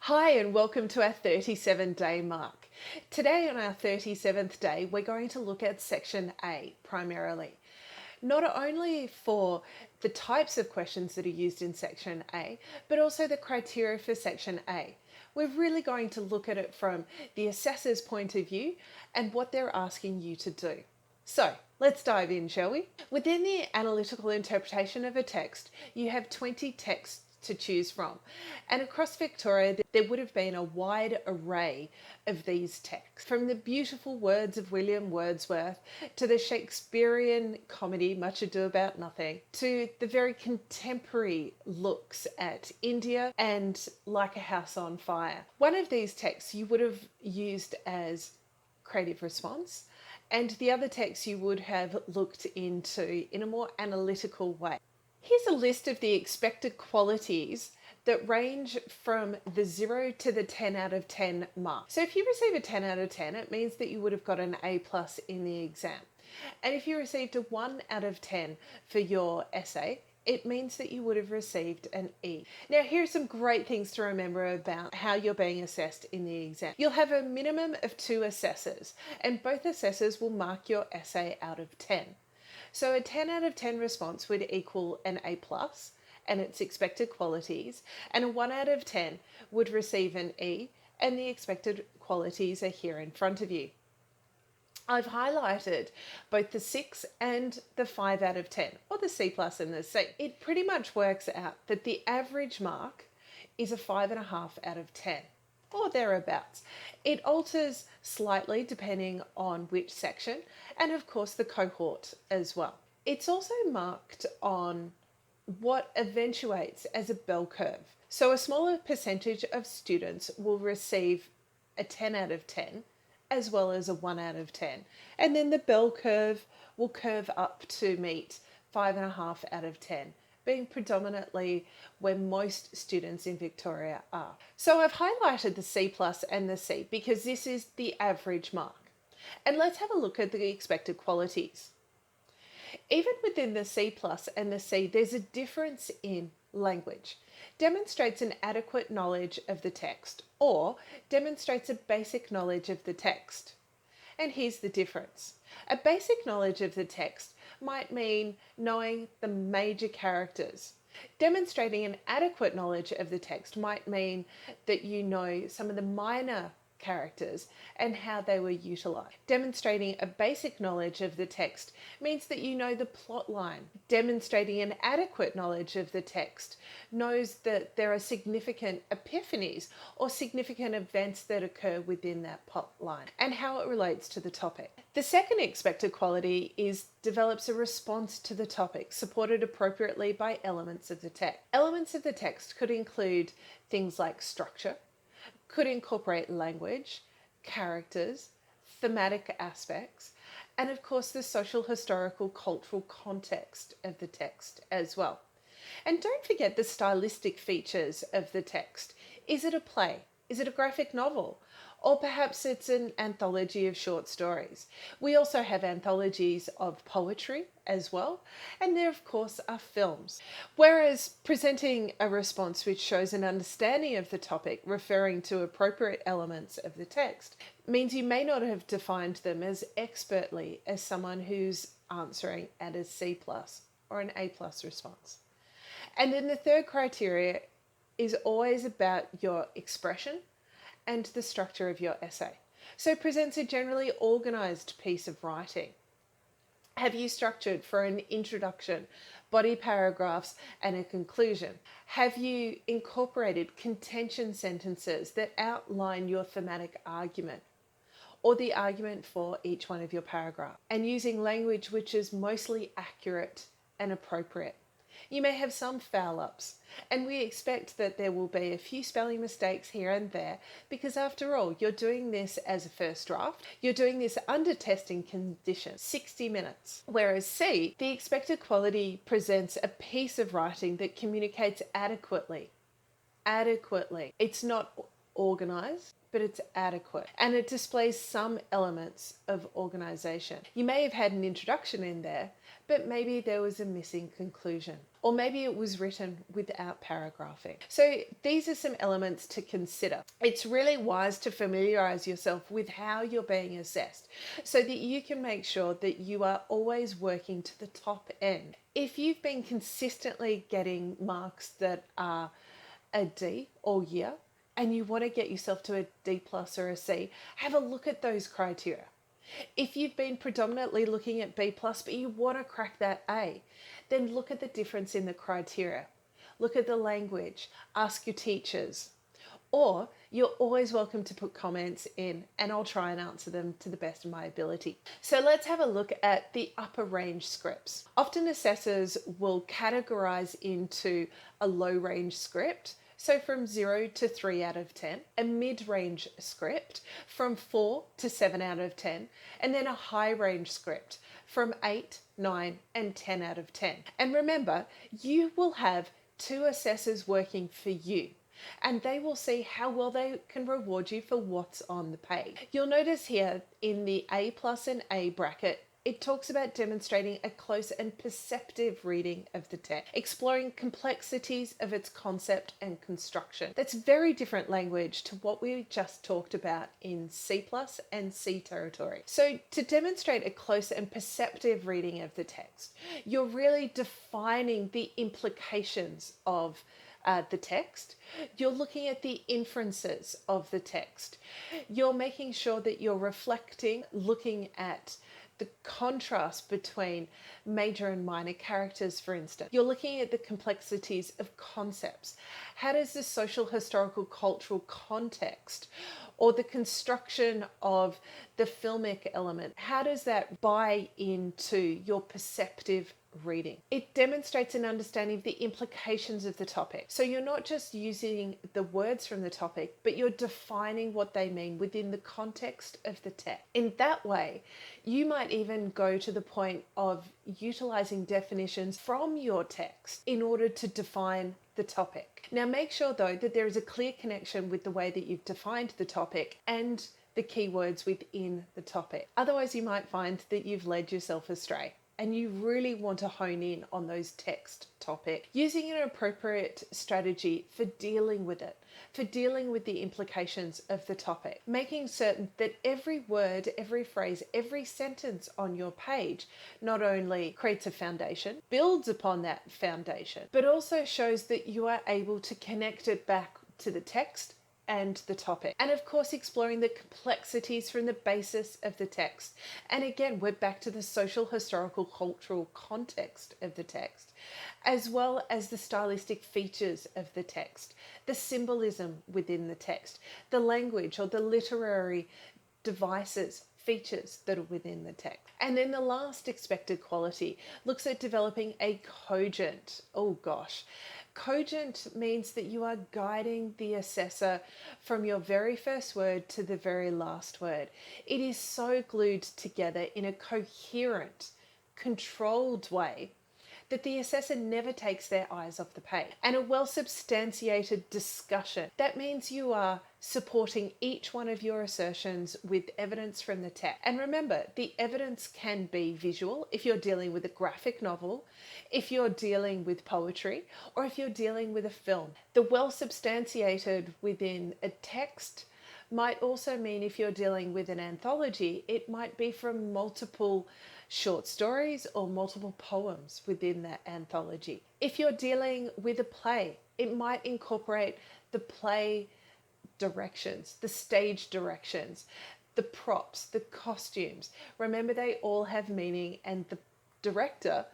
Hi and welcome to our 37-day mark. Today on our 37th day, we're going to look at section A primarily. Not only for the types of questions that are used in section A, but also the criteria for section A. We're really going to look at it from the assessor's point of view and what they're asking you to do. So let's dive in, shall we? Within the analytical interpretation of a text, you have 20 texts to choose from. And across Victoria, there would have been a wide array of these texts, from the beautiful words of William Wordsworth to the Shakespearean comedy Much Ado About Nothing, to the very contemporary looks at India and Like a House on Fire. One of these texts you would have used as creative response, and the other text you would have looked into in a more analytical way. Here's a list of the expected qualities that range from the 0 to the 10 out of 10 mark. So if you receive a 10 out of 10, it means that you would have got an A+ in the exam. And if you received a 1 out of 10 for your essay, it means that you would have received an E. Now, here are some great things to remember about how you're being assessed in the exam. You'll have a minimum of 2 assessors, and both assessors will mark your essay out of 10. So a 10 out of 10 response would equal an A+ and its expected qualities, and a 1 out of 10 would receive an E, and the expected qualities are here in front of you. I've highlighted both the 6 and the 5 out of 10, or the C+ and the C. It pretty much works out that the average mark is a 5.5 out of 10. Or thereabouts. It alters slightly depending on which section, and of course the cohort as well. It's also marked on what eventuates as a bell curve. So a smaller percentage of students will receive a 10 out of 10 as well as a 1 out of 10. And then the bell curve will curve up to meet 5.5 out of 10. Being predominantly where most students in Victoria are. So I've highlighted the C+ and the C because this is the average mark. And let's have a look at the expected qualities. Even within the C+ and the C, there's a difference in language. Demonstrates an adequate knowledge of the text, or demonstrates a basic knowledge of the text. And here's the difference. A basic knowledge of the text might mean knowing the major characters. Demonstrating an adequate knowledge of the text might mean that you know some of the minor characters and how they were utilised. Demonstrating a basic knowledge of the text means that you know the plot line. Demonstrating an adequate knowledge of the text knows that there are significant epiphanies or significant events that occur within that plot line and how it relates to the topic. The second expected quality is develops a response to the topic supported appropriately by elements of the text. Elements of the text could include things like structure, could incorporate language, characters, thematic aspects, and of course the social, historical, cultural context of the text as well. And don't forget the stylistic features of the text. Is it a play? Is it a graphic novel? Or perhaps it's an anthology of short stories. We also have anthologies of poetry as well, and there of course are films. Whereas presenting a response which shows an understanding of the topic, referring to appropriate elements of the text, means you may not have defined them as expertly as someone who's answering at a C+ or an A+ response. And then the third criteria is always about your expression and the structure of your essay. So it presents a generally organised piece of writing. Have you structured for an introduction, body paragraphs, and a conclusion? Have you incorporated contention sentences that outline your thematic argument or the argument for each one of your paragraphs, and using language which is mostly accurate and appropriate? You may have some foul ups, and we expect that there will be a few spelling mistakes here and there because after all, you're doing this as a first draft. You're doing this under testing conditions, 60 minutes. Whereas C, the expected quality presents a piece of writing that communicates adequately. It's not organised, but it's adequate. And it displays some elements of organisation. You may have had an introduction in there, but maybe there was a missing conclusion. or maybe it was written without paragraphing. So these are some elements to consider. It's really wise to familiarize yourself with how you're being assessed so that you can make sure that you are always working to the top end. If you've been consistently getting marks that are a D all year and you want to get yourself to a D plus or a C, have a look at those criteria. If you've been predominantly looking at B plus but you want to crack that A, then look at the difference in the criteria. Look at the language, ask your teachers, or you're always welcome to put comments in and I'll try and answer them to the best of my ability. So let's have a look at the upper range scripts. Often assessors will categorize into a low range script, so from 0 to 3 out of 10, a mid-range script from 4 to 7 out of 10, and then a high-range script from 8, 9, and 10 out of 10. And remember, you will have 2 assessors working for you, and they will see how well they can reward you for what's on the page. You'll notice here in the A plus and A bracket, it talks about demonstrating a close and perceptive reading of the text, exploring complexities of its concept and construction. That's very different language to what we just talked about in C plus and C territory. So to demonstrate a close and perceptive reading of the text, you're really defining the implications of the text. You're looking at the inferences of the text. You're making sure that you're reflecting, looking at the contrast between major and minor characters, for instance. You're looking at the complexities of concepts. How does the social, historical, cultural context or the construction of the filmic element, how does that buy into your perceptive reading? It demonstrates an understanding of the implications of the topic. So you're not just using the words from the topic, but you're defining what they mean within the context of the text. In that way, you might even go to the point of utilizing definitions from your text in order to define the topic. Now make sure though that there is a clear connection with the way that you've defined the topic and the keywords within the topic. Otherwise you might find that you've led yourself astray, and you really want to hone in on those text topics, using an appropriate strategy for dealing with it, for dealing with the implications of the topic, making certain that every word, every phrase, every sentence on your page not only creates a foundation, builds upon that foundation, but also shows that you are able to connect it back to the text and the topic. And of course, exploring the complexities from the basis of the text. And again, we're back to the social, historical, cultural context of the text, as well as the stylistic features of the text, the symbolism within the text, the language or the literary devices, features that are within the text. And then the last expected quality looks at developing a cogent. Cogent means that you are guiding the assessor from your very first word to the very last word. It is so glued together in a coherent, controlled way that the assessor never takes their eyes off the page. And a well-substantiated discussion. That means you are supporting each one of your assertions with evidence from the text. And remember, the evidence can be visual if you're dealing with a graphic novel, if you're dealing with poetry, or if you're dealing with a film. The well-substantiated within a text might also mean if you're dealing with an anthology, it might be from multiple short stories or multiple poems within that anthology. If you're dealing with a play, it might incorporate the play directions, the stage directions, the props, the costumes. Remember, they all have meaning, and the director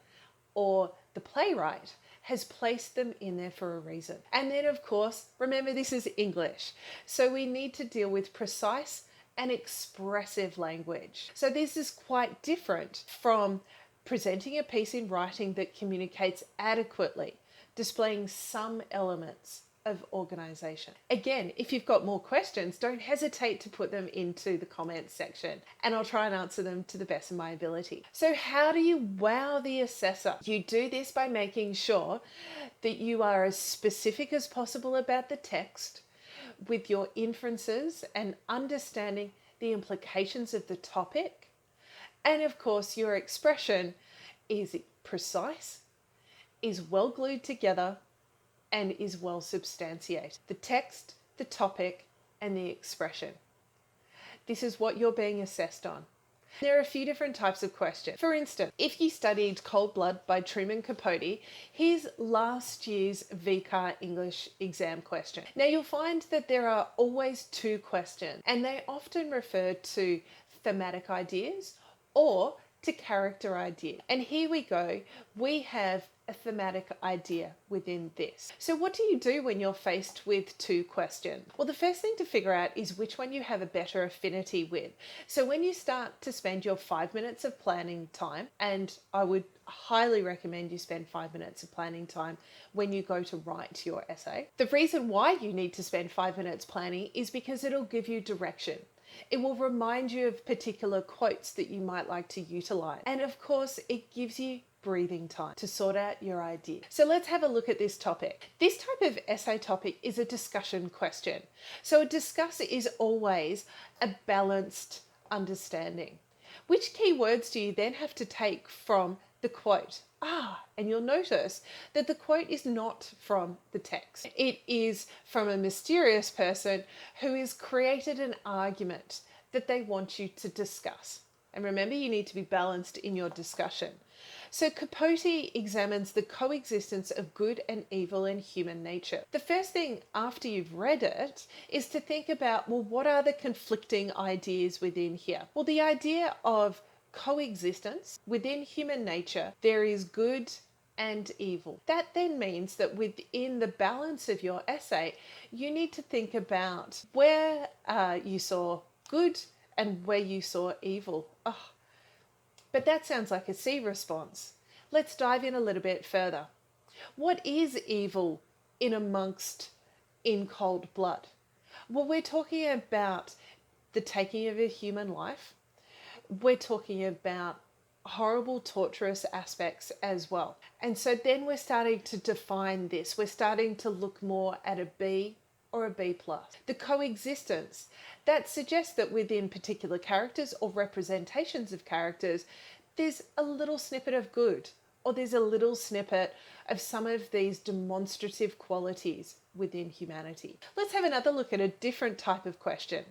or the playwright has placed them in there for a reason. And then of course, remember, this is English, so we need to deal with precise and expressive language. So this is quite different from presenting a piece in writing that communicates adequately, displaying some elements of organization. Again, if you've got more questions, don't hesitate to put them into the comments section and I'll try and answer them to the best of my ability. So how do you wow the assessor? You do this by making sure that you are as specific as possible about the text with your inferences and understanding the implications of the topic. And of course, your expression is precise, is well glued together and is well substantiated. The text, the topic, and the expression. This is what you're being assessed on. There are a few different types of questions. For instance, if you studied Cold Blood by Truman Capote, here's last year's VCE English Exam question. Now you'll find that there are always two questions, and they often refer to thematic ideas or to character idea. And here we go, we have a thematic idea within this. So what do you do when you're faced with two questions? Well, the first thing to figure out is which one you have a better affinity with. So when you start to spend your 5 minutes of planning time, and I would highly recommend you spend 5 minutes of planning time when you go to write your essay. The reason why you need to spend 5 minutes planning is because it'll give you direction. It will remind you of particular quotes that you might like to utilize. And of course, it gives you breathing time to sort out your idea. So let's have a look at this topic. This type of essay topic is a discussion question. So a discuss is always a balanced understanding. Which key words do you then have to take from the quote? And you'll notice that the quote is not from the text. It is from a mysterious person who has created an argument that they want you to discuss. And remember, you need to be balanced in your discussion. So Capote examines the coexistence of good and evil in human nature. The first thing after you've read it is to think about, well, what are the conflicting ideas within here? Well, the idea of coexistence within human nature, there is good and evil. That then means that within the balance of your essay, you need to think about where you saw good and where you saw evil. But that sounds like a C response. Let's dive in a little bit further. What is evil in Cold Blood? Well, we're talking about the taking of a human life. We're talking about horrible, torturous aspects as well. And so then we're starting to define this. We're starting to look more at a B or a B+. The coexistence, that suggests that within particular characters or representations of characters, there's a little snippet of good, or there's a little snippet of some of these demonstrative qualities within humanity. Let's have another look at a different type of question.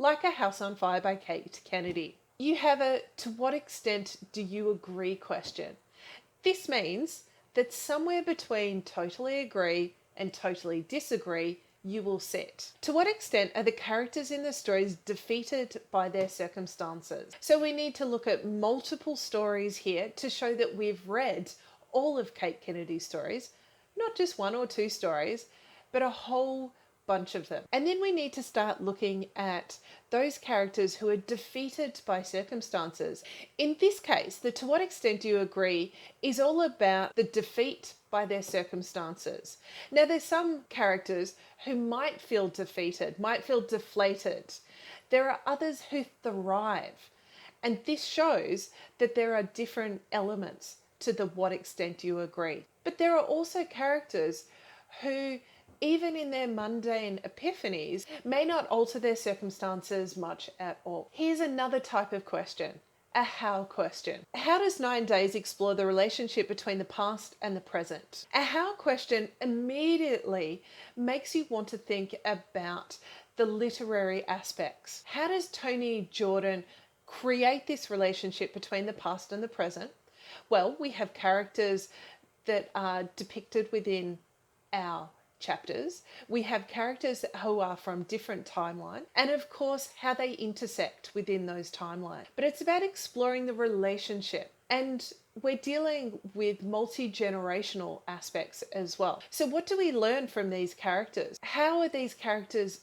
Like a House on Fire by Kate Kennedy. You have a to what extent do you agree question. This means that somewhere between totally agree and totally disagree, you will sit. To what extent are the characters in the stories defeated by their circumstances? So we need to look at multiple stories here to show that we've read all of Kate Kennedy's stories, not just one or two stories, but a whole bunch of them. And then we need to start looking at those characters who are defeated by circumstances. In this case, the to what extent do you agree is all about the defeat by their circumstances. Now, there's some characters who might feel defeated, might feel deflated. There are others who thrive. And this shows that there are different elements to the what extent you agree. But there are also characters who, even in their mundane epiphanies, may not alter their circumstances much at all. Here's another type of question, a how question. How does 9 Days explore the relationship between the past and the present? A how question immediately makes you want to think about the literary aspects. How does Tony Jordan create this relationship between the past and the present? Well, we have characters that are depicted within our chapters. We have characters who are from different timelines, and of course how they intersect within those timelines. But it's about exploring the relationship, and we're dealing with multi-generational aspects as well. So what do we learn from these characters? How are these characters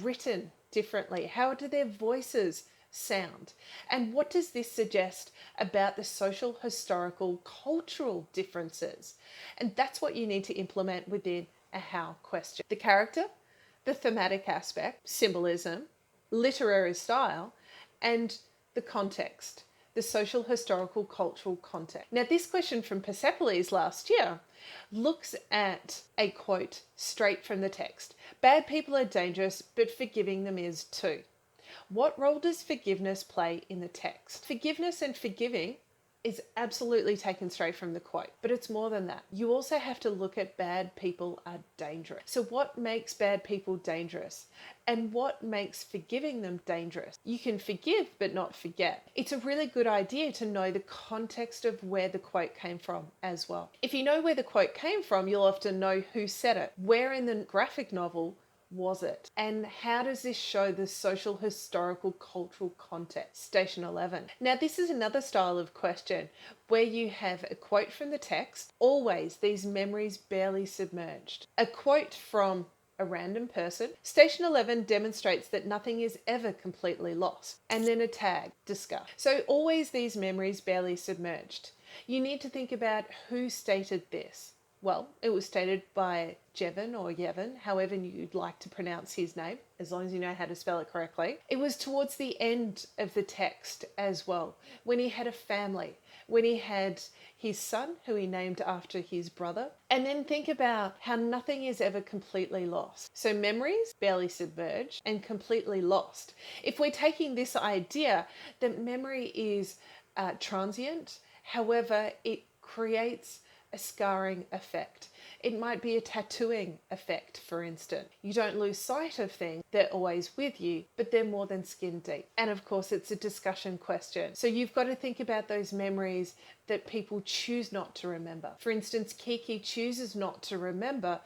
written differently? How do their voices sound? And what does this suggest about the social, historical, cultural differences? And that's what you need to implement within a how question. The character, the thematic aspect, symbolism, literary style, and the context, the social, historical, cultural context. Now, this question from Persepolis last year looks at a quote straight from the text. Bad people are dangerous, but forgiving them is too. What role does forgiveness play in the text? Forgiveness and forgiving is absolutely taken straight from the quote, but it's more than that. You also have to look at bad people are dangerous. So what makes bad people dangerous? And what makes forgiving them dangerous? You can forgive but not forget. It's a really good idea to know the context of where the quote came from as well. If you know where the quote came from, you'll often know who said it. Where in the graphic novel was it? And how does this show the social, historical, cultural context? Station 11. Now, this is another style of question where you have a quote from the text, always these memories barely submerged. A quote from a random person. Station 11 demonstrates that nothing is ever completely lost. And then a tag, discuss. So always these memories barely submerged. You need to think about who stated this. Well, it was stated by Jevon or Yevon, however you'd like to pronounce his name, as long as you know how to spell it correctly. It was towards the end of the text as well, when he had a family, when he had his son, who he named after his brother. And then think about how nothing is ever completely lost. So memories, barely submerged, and completely lost. If we're taking this idea that memory is transient, however, it creates a scarring effect. It might be a tattooing effect, for instance. You don't lose sight of things, they're always with you, but they're more than skin deep. And of course, it's a discussion question. So you've got to think about those memories that people choose not to remember. For instance, Kiki chooses not to remember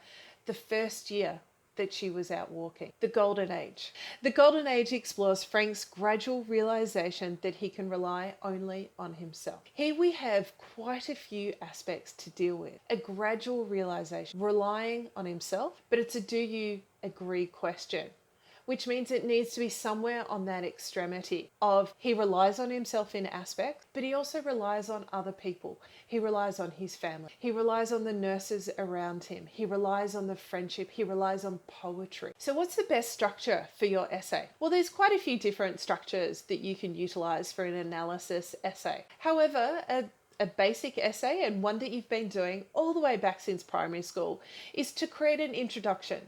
the first year that she was out walking. The Golden Age. The Golden Age explores Frank's gradual realization that he can rely only on himself. Here we have quite a few aspects to deal with. A gradual realization, relying on himself, but it's a do you agree question, which means it needs to be somewhere on that extremity of he relies on himself in aspects, but he also relies on other people. He relies on his family. He relies on the nurses around him. He relies on the friendship. He relies on poetry. So what's the best structure for your essay? Well, there's quite a few different structures that you can utilize for an analysis essay. However, a basic essay, and one that you've been doing all the way back since primary school, is to create an introduction.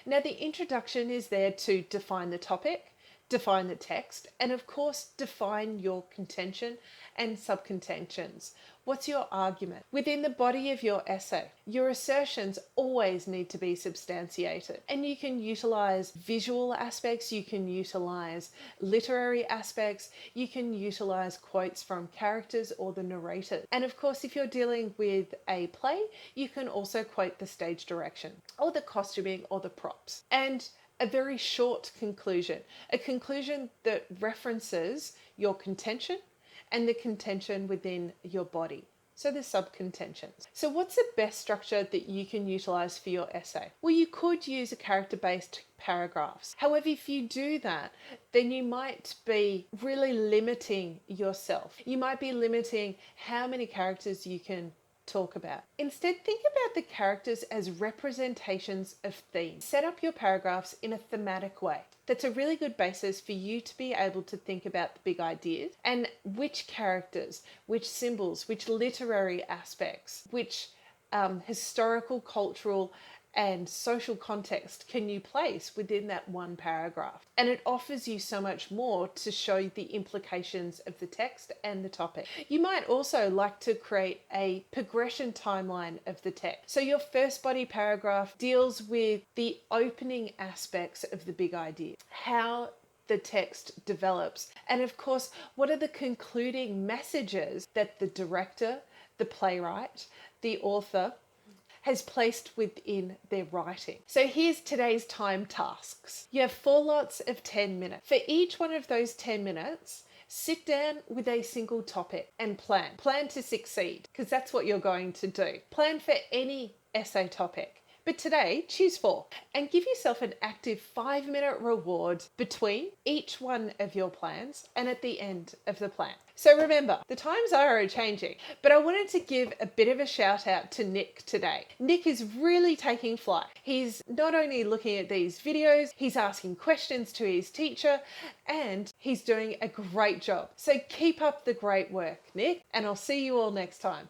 Now, the introduction is there to define the topic, define the text, and of course, define your contention and subcontentions. What's your argument? Within the body of your essay, your assertions always need to be substantiated. And you can utilize visual aspects, you can utilize literary aspects, you can utilize quotes from characters or the narrator. And of course, if you're dealing with a play, you can also quote the stage direction or the costuming or the props. And a very short conclusion, a conclusion that references your contention and the contention within your body. So the subcontentions. So what's the best structure that you can utilize for your essay? Well, you could use a character-based paragraphs. However, if you do that, then you might be really limiting yourself. You might be limiting how many characters you can talk about. Instead, think about the characters as representations of themes. Set up your paragraphs in a thematic way. That's a really good basis for you to be able to think about the big ideas and which characters, which symbols, which literary aspects, which historical, cultural, and social context can you place within that one paragraph. And it offers you so much more to show the implications of the text and the topic. You might also like to create a progression timeline of the text. So your first body paragraph deals with the opening aspects of the big idea, how the text develops, and of course, what are the concluding messages that the director, the playwright, the author has placed within their writing. So here's today's time tasks. You have 4 lots of 10 minutes. For each one of those 10 minutes, sit down with a single topic and plan. Plan to succeed, because that's what you're going to do. Plan for any essay topic. But today, choose 4 and give yourself an active 5-minute reward between each one of your plans and at the end of the plan. So remember, the times are changing, but I wanted to give a bit of a shout out to Nick today. Nick is really taking flight. He's not only looking at these videos, he's asking questions to his teacher, and he's doing a great job. So keep up the great work, Nick, and I'll see you all next time.